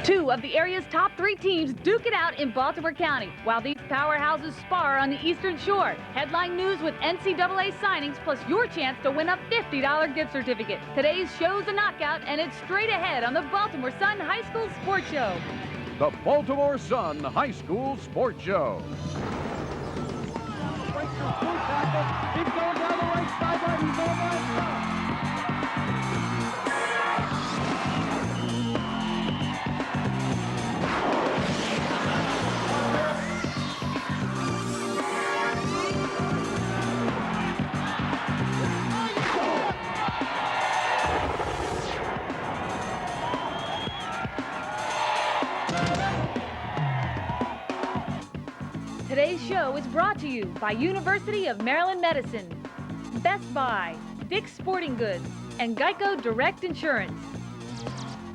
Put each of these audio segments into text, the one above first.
Two of the area's top 3 teams duke it out in Baltimore County, while these powerhouses spar on the Eastern Shore. Headline news with NCAA signings, plus your chance to win a $50 gift certificate. Today's show's a knockout, and it's straight ahead on the Baltimore Sun High School Sports Show. The Baltimore Sun High School Sports Show. He's going down the right sideline. He's on right side. Today's show is brought to you by University of Maryland Medicine, Best Buy, Dick's Sporting Goods, and Geico Direct Insurance.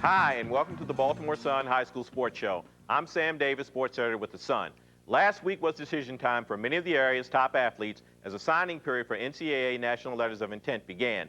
Hi, and welcome to the Baltimore Sun High School Sports Show. I'm Sam Davis, sports editor with the Sun. Last week was decision time for many of the area's top athletes as a signing period for NCAA National Letters of Intent began.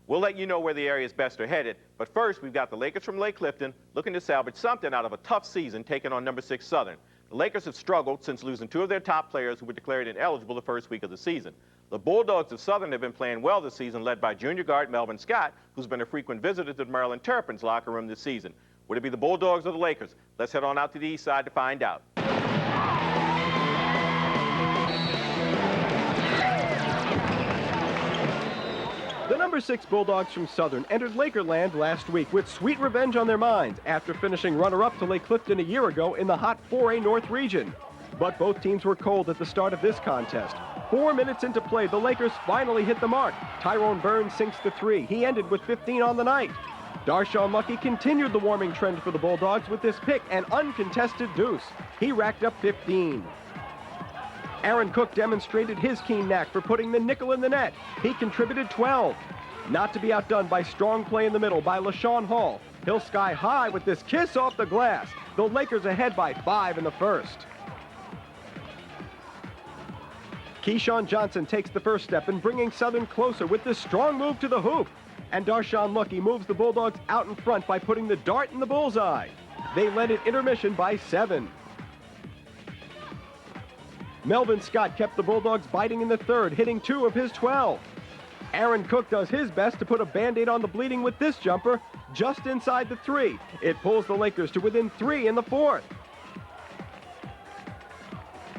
We'll let you know where the area's best are headed, but first we've got the Lakers from Lake Clifton looking to salvage something out of a tough season taking on number 6 Southern. The Lakers have struggled since losing 2 of their top players who were declared ineligible the first week of the season. The Bulldogs of Southern have been playing well this season, led by junior guard Melvin Scott, who's been a frequent visitor to the Maryland Terrapins locker room this season. Would it be the Bulldogs or the Lakers? Let's head on out to the east side to find out. The number 6 Bulldogs from Southern entered Lakerland last week with sweet revenge on their minds after finishing runner-up to Lake Clifton a year ago in the hot 4A North region. But both teams were cold at the start of this contest. 4 minutes into play, the Lakers finally hit the mark. Tyrone Burns sinks the 3. He ended with 15 on the night. Darshawn Lucky continued the warming trend for the Bulldogs with this pick, an uncontested deuce. He racked up 15. Aaron Cook demonstrated his keen knack for putting the nickel in the net. He contributed 12. Not to be outdone by strong play in the middle by LaShawn Hall. He'll sky high with this kiss off the glass. The Lakers ahead by 5 in the first. Keyshawn Johnson takes the first step in bringing Southern closer with this strong move to the hoop. And Darshawn Lucky moves the Bulldogs out in front by putting the dart in the bullseye. They led at intermission by 7. Melvin Scott kept the Bulldogs biting in the third, hitting 2 of his 12. Aaron Cook does his best to put a Band-Aid on the bleeding with this jumper just inside the 3. It pulls the Lakers to within 3 in the fourth.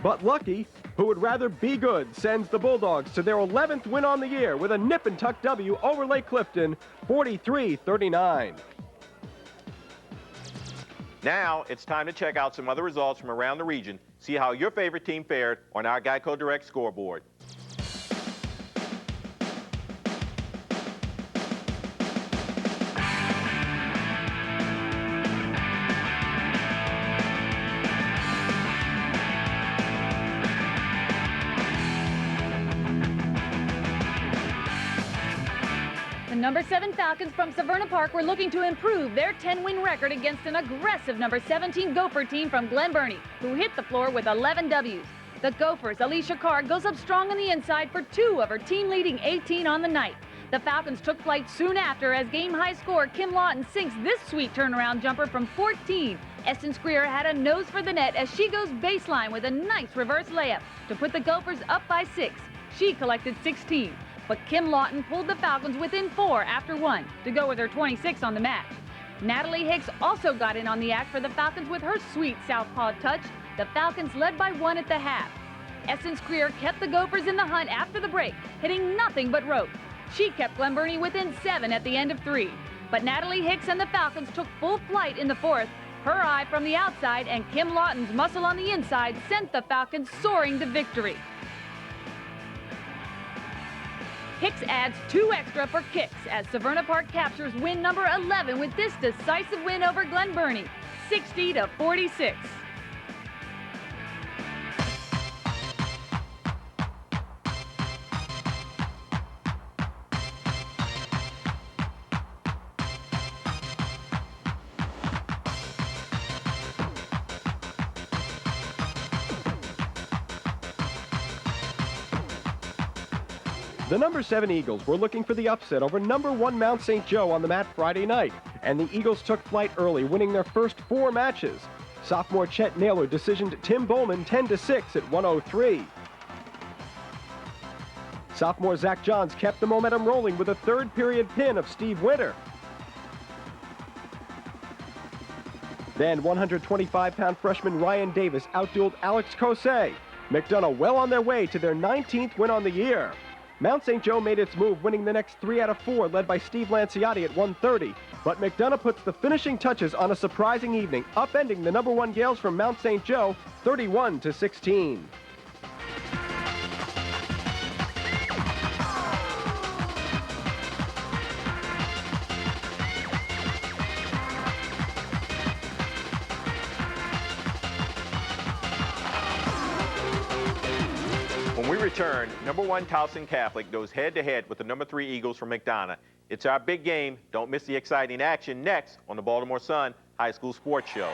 But Lucky, who would rather be good, sends the Bulldogs to their 11th win on the year with a nip-and-tuck W over Lake Clifton, 43-39. Now it's time to check out some other results from around the region. See how your favorite team fared on our Geico Direct scoreboard. The number 7 Falcons from Severna Park were looking to improve their 10-win record against an aggressive number 17 Gopher team from Glen Burnie, who hit the floor with 11 W's. The Gophers' Alicia Carr goes up strong on the inside for 2 of her team-leading 18 on the night. The Falcons took flight soon after as game-high scorer Kim Lawton sinks this sweet turnaround jumper from 14. Essence Greer had a nose for the net as she goes baseline with a nice reverse layup to put the Gophers up by 6. She collected 16. But Kim Lawton pulled the Falcons within 4 after 1 to go with her 26 on the match. Natalie Hicks also got in on the act for the Falcons with her sweet southpaw touch. The Falcons led by 1 at the half. Essence Greer kept the Gophers in the hunt after the break, hitting nothing but rope. She kept Glen Burnie within 7 at the end of 3. But Natalie Hicks and the Falcons took full flight in the 4th. Her eye from the outside and Kim Lawton's muscle on the inside sent the Falcons soaring to victory. Hicks adds 2 extra for kicks as Severna Park captures win number 11 with this decisive win over Glen Burnie, 60-46. The number 7 Eagles were looking for the upset over number 1 Mount St. Joe on the mat Friday night, and the Eagles took flight early, winning their first 4 matches. Sophomore Chet Naylor decisioned Tim Bowman 10-6 at 103. Sophomore Zach Johns kept the momentum rolling with a third-period pin of Steve Winter. Then 125-pound freshman Ryan Davis outdueled Alex Kosei. McDonough well on their way to their 19th win on the year. Mount St. Joe made its move, winning the next 3 out of 4, led by Steve Lanciati at 130. But McDonough puts the finishing touches on a surprising evening, upending the number 1 Gales from Mount St. Joe 31-16. When we return, number 1 Towson Catholic goes head-to-head with the number 3 Eagles from McDonough. It's our big game. Don't miss the exciting action next on the Baltimore Sun High School Sports Show.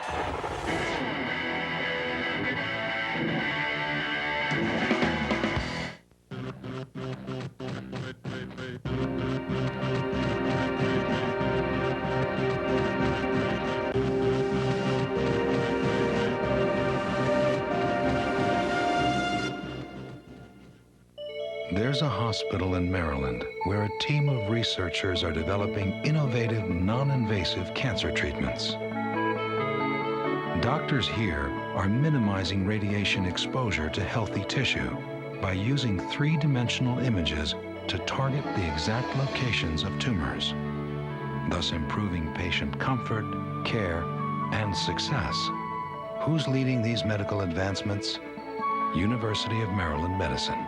There's a hospital in Maryland where a team of researchers are developing innovative, non-invasive cancer treatments. Doctors here are minimizing radiation exposure to healthy tissue by using 3-dimensional images to target the exact locations of tumors, thus improving patient comfort, care, and success. Who's leading these medical advancements? University of Maryland Medicine.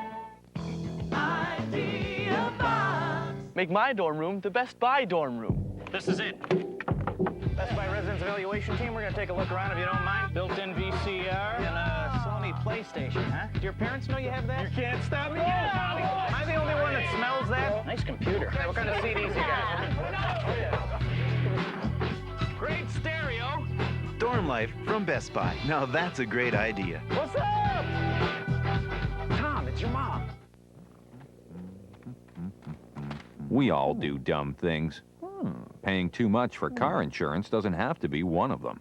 Make my dorm room the Best Buy dorm room. This is it. Best Buy Residence Evaluation Team. We're going to take a look around if you don't mind. Built-in VCR and a Sony PlayStation, huh? Do your parents know you have that? You can't stop me. Am I the only one that smells that? Nice computer. Hey, what kind of CDs you got? Great stereo. Dorm life from Best Buy. Now that's a great idea. What's up? Tom, it's your mom. We all do dumb things. Paying too much for car insurance doesn't have to be one of them.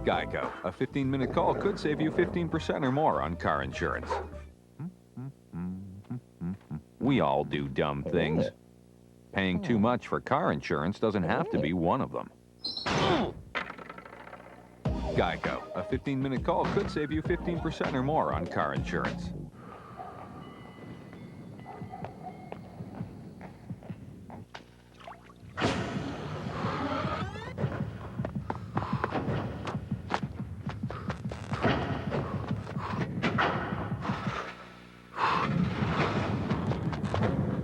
Geico, a 15-minute call could save you 15% or more on car insurance. We all do dumb things. Paying too much for car insurance doesn't have to be one of them. Geico, a 15-minute call could save you 15% or more on car insurance.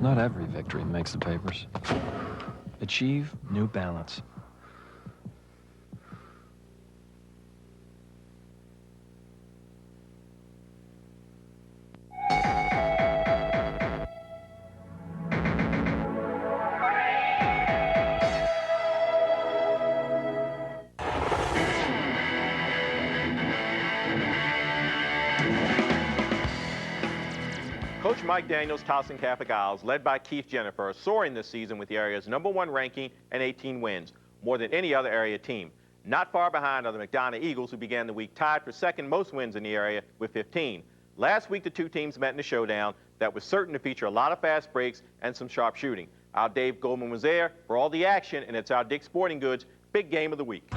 Not every victory makes the papers. Achieve New Balance. Coach Mike Daniels' Towson Catholic Owls, led by Keith Jennifer, are soaring this season with the area's number 1 ranking and 18 wins, more than any other area team. Not far behind are the McDonough Eagles, who began the week tied for second most wins in the area with 15. Last week, the two teams met in a showdown that was certain to feature a lot of fast breaks and some sharp shooting. Our Dave Goldman was there for all the action, and it's our Dick's Sporting Goods big game of the week.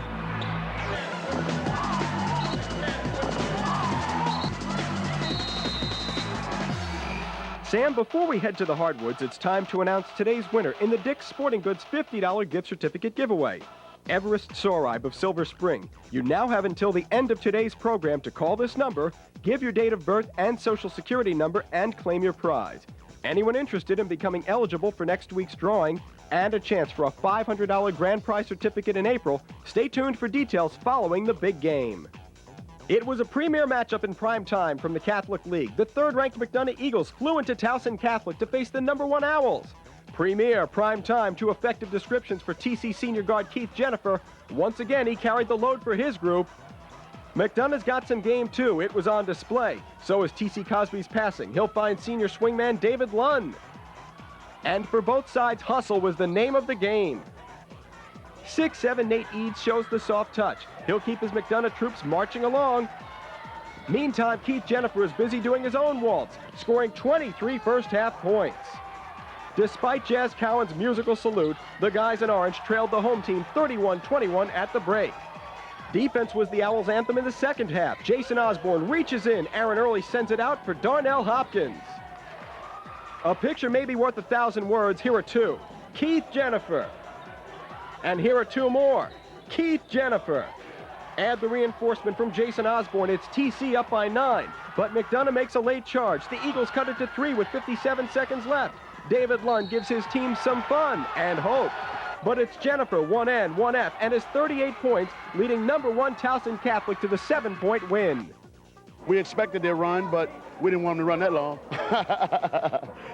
Sam, before we head to the hardwoods, it's time to announce today's winner in the Dick's Sporting Goods $50 gift certificate giveaway. Everest Sorib of Silver Spring. You now have until the end of today's program to call this number, give your date of birth and social security number, and claim your prize. Anyone interested in becoming eligible for next week's drawing and a chance for a $500 grand prize certificate in April, stay tuned for details following the big game. It was a premier matchup in prime time from the Catholic League. The third-ranked McDonough Eagles flew into Towson Catholic to face the number 1 Owls. Premier, prime time, 2 effective descriptions for TC senior guard Keith Jennifer. Once again, he carried the load for his group. McDonough's got some game, too. It was on display. So is T.C. Cosby's passing. He'll find senior swingman David Lund. And for both sides, hustle was the name of the game. 6'7" Nate Eads shows the soft touch. He'll keep his McDonough troops marching along. Meantime, Keith Jennifer is busy doing his own waltz, scoring 23 first-half points. Despite Jazz Cowan's musical salute, the guys in orange trailed the home team 31-21 at the break. Defense was the Owls' anthem in the second half. Jason Osborne reaches in. Aaron Early sends it out for Darnell Hopkins. A picture may be worth 1,000 words. Here are two. Keith Jennifer. And here are two more. Keith Jennifer. Add the reinforcement from Jason Osborne. It's TC up by 9. But McDonough makes a late charge. The Eagles cut it to 3 with 57 seconds left. David Lund gives his team some fun and hope. But it's Jennifer, 1N, 1F, and his 38 points, leading number 1 Towson Catholic to the 7-point win. We expected their run, but we didn't want them to run that long.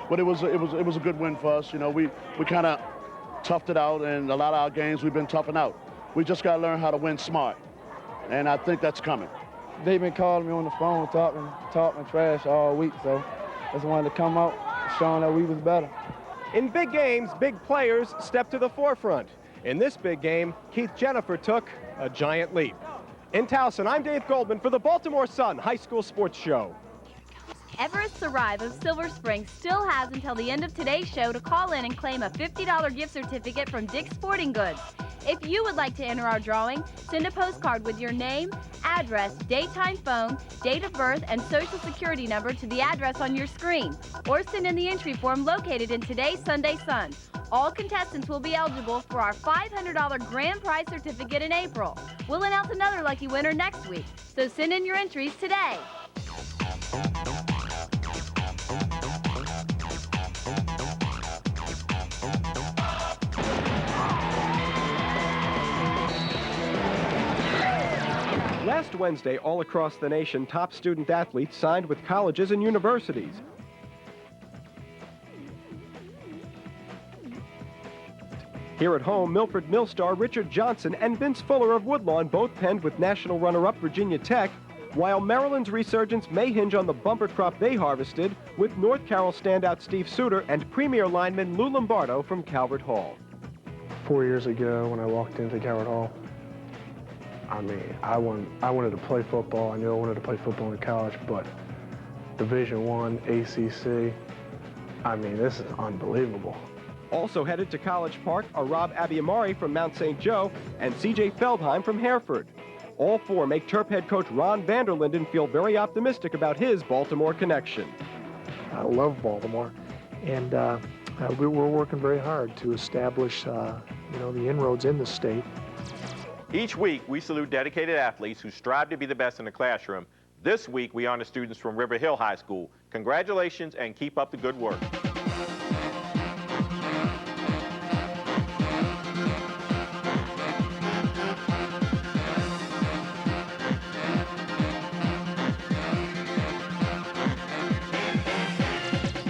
But it was a good win for us. You know, we kind of toughed it out, and a lot of our games we've been toughing out. We just got to learn how to win smart, and I think that's coming. They've been calling me on the phone, talking trash all week, so I just wanted to come out, showing that we was better. In big games, big players step to the forefront. In this big game, Keith Jennifer took a giant leap. In Towson, I'm Dave Goldman for the Baltimore Sun High School Sports Show. Everest Thrive of Silver Spring still has until the end of today's show to call in and claim a $50 gift certificate from Dick's Sporting Goods. If you would like to enter our drawing, send a postcard with your name, address, daytime phone, date of birth, and social security number to the address on your screen, or send in the entry form located in today's Sunday Sun. All contestants will be eligible for our $500 grand prize certificate in April. We'll announce another lucky winner next week, so send in your entries today. Last Wednesday, all across the nation, top student athletes signed with colleges and universities. Here at home, Milford Mill star Richard Johnson and Vince Fuller of Woodlawn both penned with national runner-up Virginia Tech, while Maryland's resurgence may hinge on the bumper crop they harvested with North Carroll standout Steve Suter and premier lineman Lou Lombardo from Calvert Hall. 4 years ago, when I walked into Calvert Hall, I mean, I wanted to play football. I knew I wanted to play football in college, but Division I, ACC, I mean, this is unbelievable. Also headed to College Park are Rob Abiamari from Mount St. Joe and C.J. Feldheim from Hereford. All four make Terp head coach Ron Vanderlinden feel very optimistic about his Baltimore connection. I love Baltimore, and we're working very hard to establish, the inroads in the state. Each week, we salute dedicated athletes who strive to be the best in the classroom. This week, we honor students from River Hill High School. Congratulations and keep up the good work.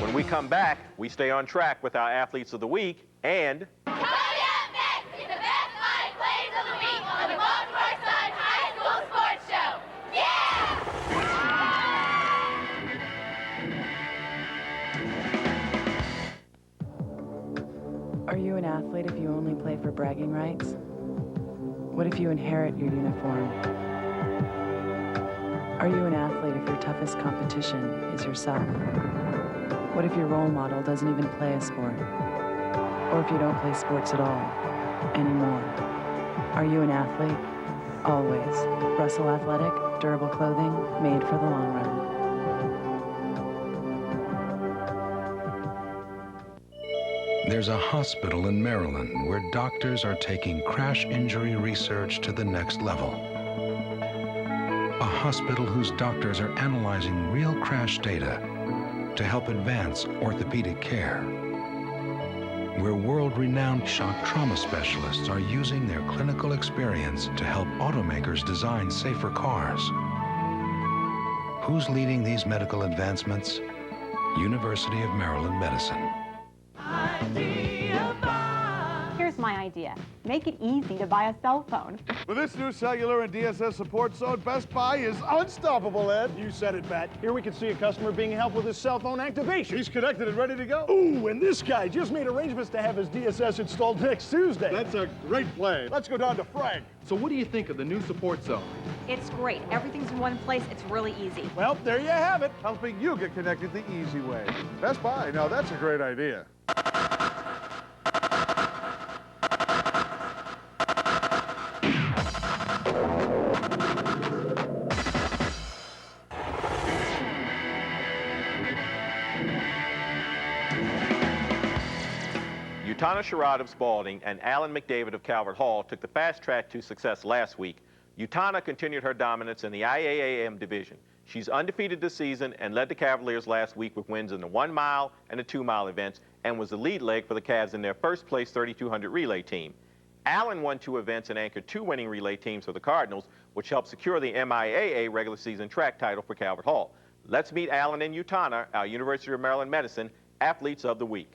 When we come back, we stay on track with our Athletes of the Week and... Are you an athlete if you only play for bragging rights? What if you inherit your uniform? Are you an athlete if your toughest competition is yourself? What if your role model doesn't even play a sport? Or if you don't play sports at all anymore? Are you an athlete? Always. Russell Athletic, durable clothing made for the long run. There's a hospital in Maryland where doctors are taking crash injury research to the next level. A hospital whose doctors are analyzing real crash data to help advance orthopedic care. Where world-renowned shock trauma specialists are using their clinical experience to help automakers design safer cars. Who's leading these medical advancements? University of Maryland Medicine. Here's my idea. Make it easy to buy a cell phone. With this new cellular and DSS support zone, Best Buy is unstoppable, Ed. You said it, Matt. Here we can see a customer being helped with his cell phone activation. He's connected and ready to go. Ooh, and this guy just made arrangements to have his DSS installed next Tuesday. That's a great play. Let's go down to Frank. So what do you think of the new support zone? It's great. Everything's in one place. It's really easy. Well, there you have it. Helping you get connected the easy way. Best Buy. Now, that's a great idea. Sherrod of Spalding and Alan McDavid of Calvert Hall took the fast track to success last week. Utana continued her dominance in the IAAM division. She's undefeated this season and led the Cavaliers last week with wins in the 1 mile and the 2 mile events and was the lead leg for the Cavs in their first place 3,200 relay team. Alan won 2 events and anchored 2 winning relay teams for the Cardinals, which helped secure the MIAA regular season track title for Calvert Hall. Let's meet Alan and Utana, our University of Maryland Medicine Athletes of the Week.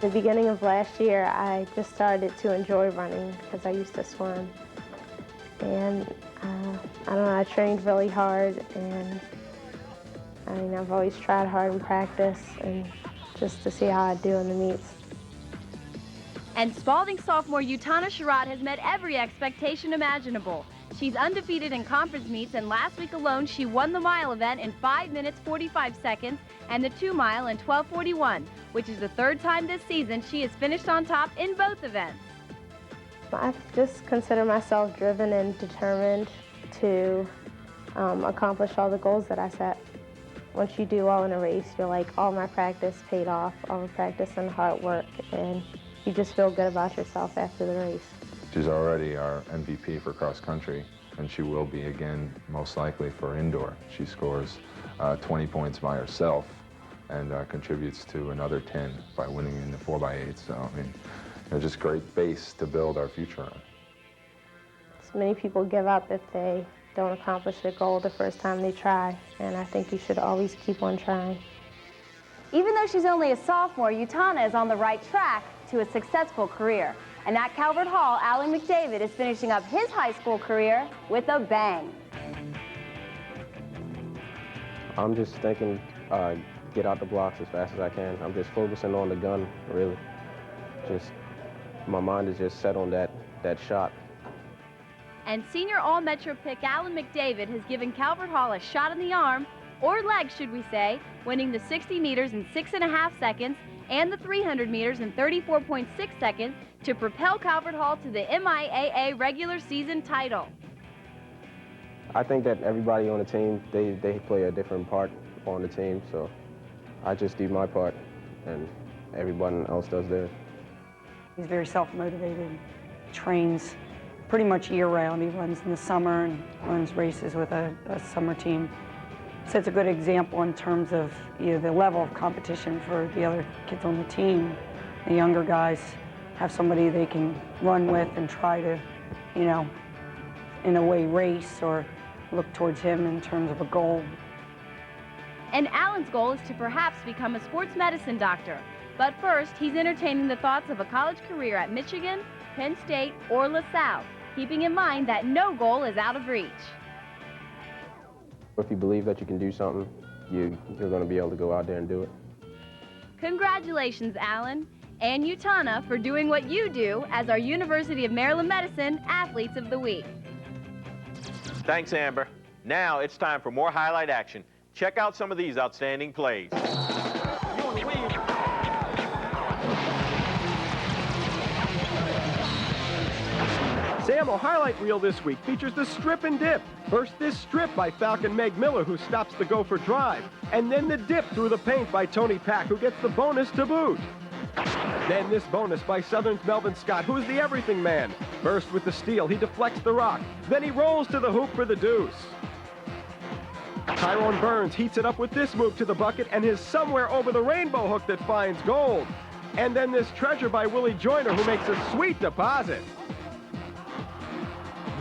At the beginning of last year, I just started to enjoy running because I used to swim. And I don't know, I trained really hard, and I mean, I've always tried hard in practice and just to see how I do in the meets. And Spalding sophomore Utana Sherrod has met every expectation imaginable. She's undefeated in conference meets, and last week alone she won the mile event in 5 minutes 45 seconds and the 2 mile in 12:41, which is the 3rd time this season she has finished on top in both events. I just consider myself driven and determined to accomplish all the goals that I set. Once you do well in a race, you're like, all my practice paid off, all the practice and hard work, and you just feel good about yourself after the race. She's already our MVP for cross country, and she will be again most likely for indoor. She scores 20 points by herself and contributes to another 10 by winning in the 4x8. So, I mean, just great base to build our future on. So many people give up if they don't accomplish their goal the first time they try, and I think you should always keep on trying. Even though she's only a sophomore, Utana is on the right track to a successful career. And at Calvert Hall, Alan McDavid is finishing up his high school career with a bang. I'm just thinking, get out the blocks as fast as I can. I'm just focusing on the gun, really. Just, my mind is just set on that shot. And senior All-Metro pick Alan McDavid has given Calvert Hall a shot in the arm, or leg, should we say, winning the 60 meters in 6.5 seconds and the 300 meters in 34.6 seconds to propel Calvert Hall to the MIAA regular season title. I think that everybody on the team, they play a different part on the team, so I just do my part and everyone else does theirs. He's very self-motivated, trains pretty much year-round. He runs in the summer and runs races with a summer team. Sets a good example in terms of the level of competition for the other kids on the team. The younger guys have somebody they can run with and try to, in a way race or look towards him in terms of a goal. And Alan's goal is to perhaps become a sports medicine doctor. But first, he's entertaining the thoughts of a college career at Michigan, Penn State, or LaSalle, keeping in mind that no goal is out of reach. If you believe that you can do something, you're going to be able to go out there and do it. Congratulations, Alan, and Utana for doing what you do as our University of Maryland Medicine Athletes of the Week. Thanks, Amber. Now it's time for more highlight action. Check out some of these outstanding plays. Sam, a highlight reel this week features the strip and dip. First, this strip by Falcon Meg Miller, who stops the Gopher drive. And then the dip through the paint by Tony Pack, who gets the bonus to boot. Then this bonus by Southern's Melvin Scott, who's the everything man. First with the steal, he deflects the rock. Then he rolls to the hoop for the deuce. Tyrone Burns heats it up with this move to the bucket and his somewhere over the rainbow hook that finds gold. And then this treasure by Willie Joyner, who makes a sweet deposit.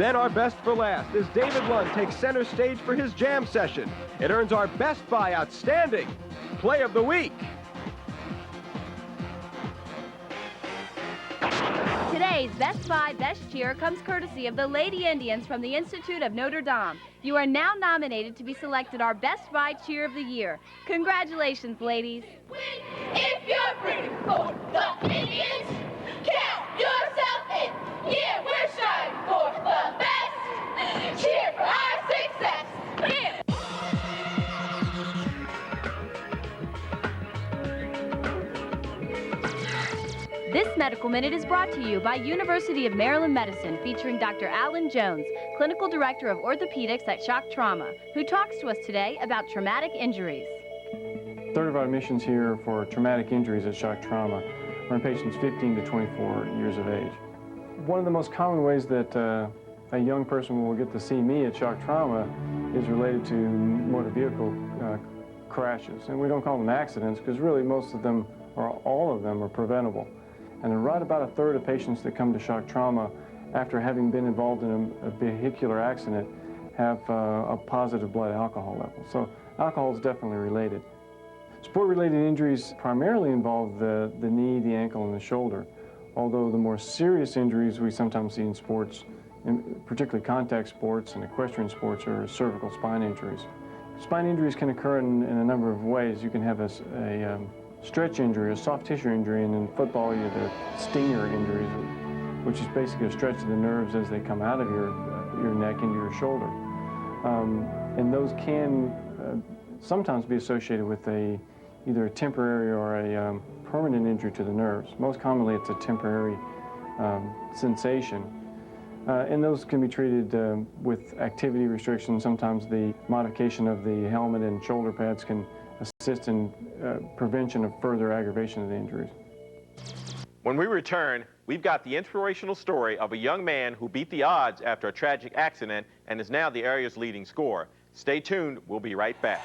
Then our best for last as David Lund takes center stage for his jam session. It earns our Best Buy Outstanding Play of the Week. Today's Best Buy Best Cheer comes courtesy of the Lady Indians from the Institute of Notre Dame. You are now nominated to be selected our Best Buy Cheer of the Year. Congratulations, ladies. If you're rooting for the Indians, count yourself in. Yeah, we're striving for the best. Cheer for our success. Yeah. This Medical Minute is brought to you by University of Maryland Medicine, featuring Dr. Alan Jones, Clinical Director of Orthopedics at Shock Trauma, who talks to us today about traumatic injuries. A third of our admissions here for traumatic injuries at Shock Trauma are in patients 15 to 24 years of age. One of the most common ways that a young person will get to see me at Shock Trauma is related to motor vehicle crashes. And we don't call them accidents because really most of them, or all of them, are preventable. And right about a third of patients that come to Shock Trauma after having been involved in a vehicular accident have a positive blood alcohol level. So alcohol is definitely related. Sport-related injuries primarily involve the knee, the ankle, and the shoulder, although the more serious injuries we sometimes see in sports, particularly contact sports and equestrian sports, are cervical spine injuries. Spine injuries can occur in a number of ways. You can have a stretch injury, a soft tissue injury, and in football you have the stinger injuries, which is basically a stretch of the nerves as they come out of your neck into your shoulder. And those can sometimes be associated with either a temporary or a permanent injury to the nerves. Most commonly it's a temporary sensation. And those can be treated with activity restrictions. Sometimes the modification of the helmet and shoulder pads can assist in prevention of further aggravation of the injuries. When we return, we've got the inspirational story of a young man who beat the odds after a tragic accident and is now the area's leading scorer. Stay tuned, we'll be right back.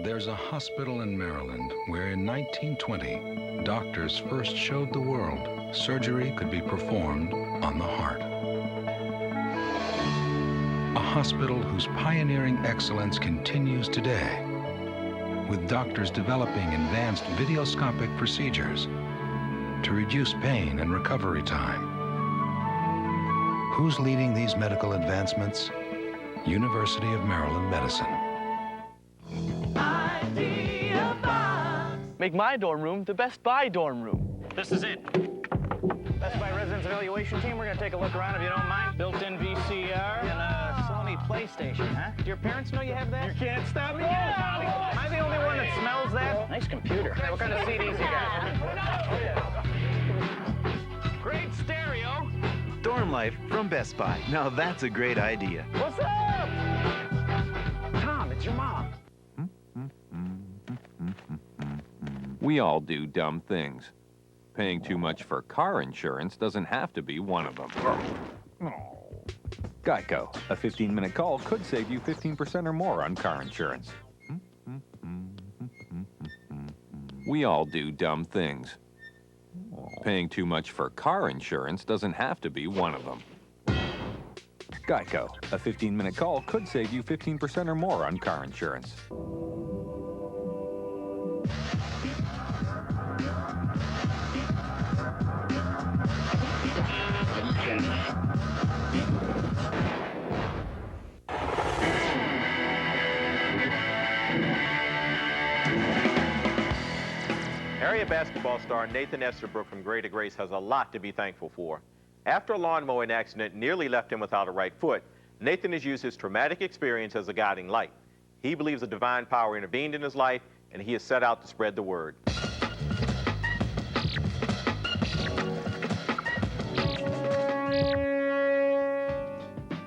There's a hospital in Maryland where in 1920, doctors first showed the world surgery could be performed on the heart. A hospital whose pioneering excellence continues today, with doctors developing advanced videoscopic procedures to reduce pain and recovery time. Who's leading these medical advancements? University of Maryland Medicine. Make my dorm room the Best Buy dorm room. This is it. Best Buy Residence Evaluation Team, we're going to take a look around if you don't mind. Built-in VCR and a Sony PlayStation, huh? Do your parents know you have that? You can't stop me. Yeah. Am I the only one that smells that? Nice computer. What kind of CDs you got? Great stereo. Dorm life from Best Buy. Now that's a great idea. What's up? Tom, it's your mom. We all do dumb things. Paying too much for car insurance doesn't have to be one of them. Geico, a 15-minute call could save you 15% or more on car insurance. We all do dumb things. Paying too much for car insurance doesn't have to be one of them. Geico, a 15-minute call could save you 15% or more on car insurance. Area basketball star Nathan Estabrook from Greater Grace has a lot to be thankful for. After a lawn mowing accident nearly left him without a right foot, Nathan has used his traumatic experience as a guiding light. He believes a divine power intervened in his life, and he has set out to spread the word.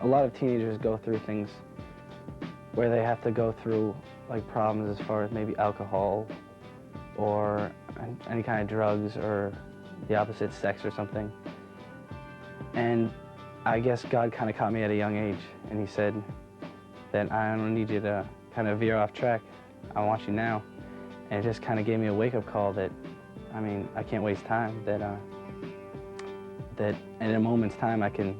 A lot of teenagers go through things where they have to go through like problems as far as maybe alcohol or any kind of drugs or the opposite sex or something. And I guess God kind of caught me at a young age, and he said that I don't need you to kind of veer off track. I want you now. And it just kind of gave me a wake-up call that I mean, I can't waste time. That in a moment's time I can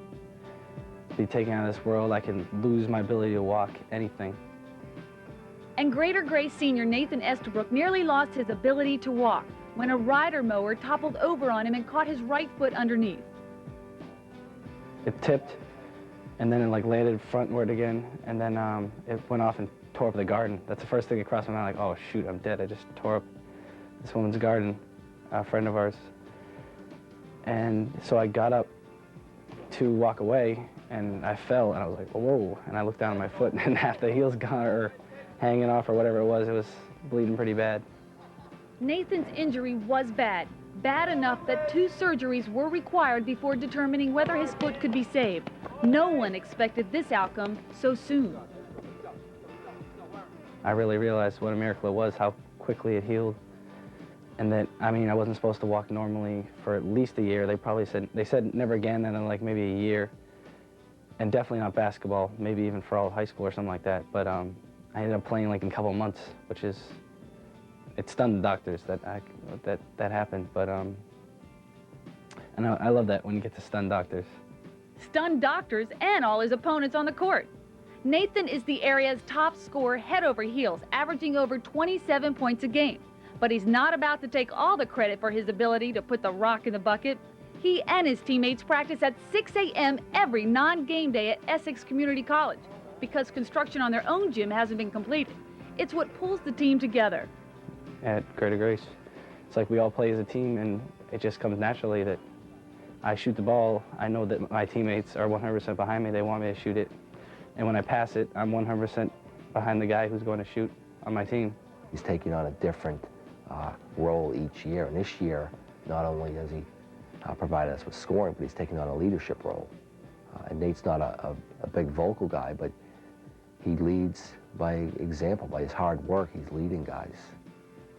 be taken out of this world. I can lose my ability to walk, anything. And Greater Grace senior Nathan Estabrook nearly lost his ability to walk when a rider mower toppled over on him and caught his right foot underneath. It tipped, and then it like landed frontward again, and then it went off and tore up the garden. That's the first thing that crossed my mind, like, oh shoot, I'm dead. I just tore up this woman's garden, a friend of ours. And so I got up to walk away, and I fell, and I was like, whoa, and I looked down at my foot, and half the heel's gone, or hanging off, or whatever it was bleeding pretty bad. Nathan's injury was bad. Bad enough that 2 surgeries were required before determining whether his foot could be saved. No one expected this outcome so soon. I really realized what a miracle it was, how quickly it healed. And that, I mean, I wasn't supposed to walk normally for at least a year. They said never again, and then like maybe a year. And definitely not basketball, maybe even for all of high school or something like that. But I ended up playing like in a couple of months, which is, it stunned the doctors that happened. But and I love that when you get to stun doctors. Stunned doctors and all his opponents on the court. Nathan is the area's top scorer head over heels, averaging over 27 points a game. But he's not about to take all the credit for his ability to put the rock in the bucket. He and his teammates practice at 6 a.m. every non-game day at Essex Community College because construction on their own gym hasn't been completed. It's what pulls the team together. At Greater Grace, it's like we all play as a team, and it just comes naturally that I shoot the ball. I know that my teammates are 100% behind me. They want me to shoot it. And when I pass it, I'm 100% behind the guy who's going to shoot on my team. He's taking on a different role each year. And this year, not only does he provide us with scoring, but he's taking on a leadership role. And Nate's not a big vocal guy, but he leads by example, by his hard work. He's leading guys.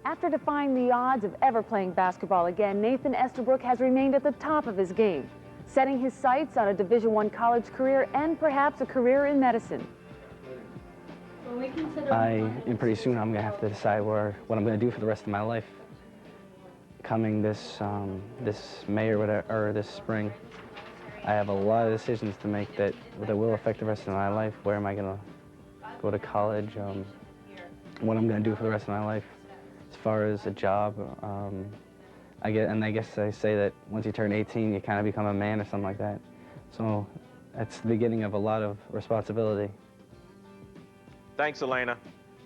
After defying the odds of ever playing basketball again, Nathan Estabrook has remained at the top of his game, setting his sights on a Division I college career and perhaps a career in medicine. And pretty soon I'm going to have to decide what I'm going to do for the rest of my life. Coming this May or whatever, or this spring, I have a lot of decisions to make that will affect the rest of my life. Where am I going to go to college? What I'm going to do for the rest of my life. As far as a job, I guess I say that once you turn 18, you kind of become a man or something like that. So that's the beginning of a lot of responsibility. Thanks, Elena.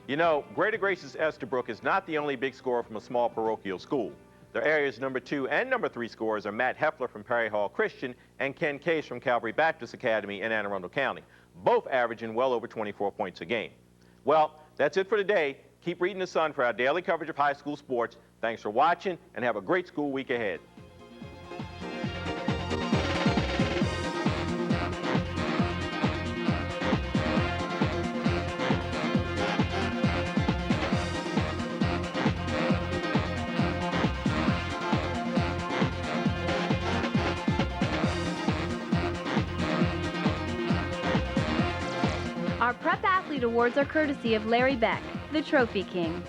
You know, Greater Grace's Estabrook is not the only big scorer from a small parochial school. Their area's #2 and #3 scorers are Matt Heffler from Perry Hall Christian and Ken Case from Calvary Baptist Academy in Anne Arundel County, both averaging well over 24 points a game. Well, that's it for today. Keep reading The Sun for our daily coverage of high school sports. Thanks for watching, and have a great school week ahead. Our Prep Athlete Awards are courtesy of Larry Beck, the Trophy King.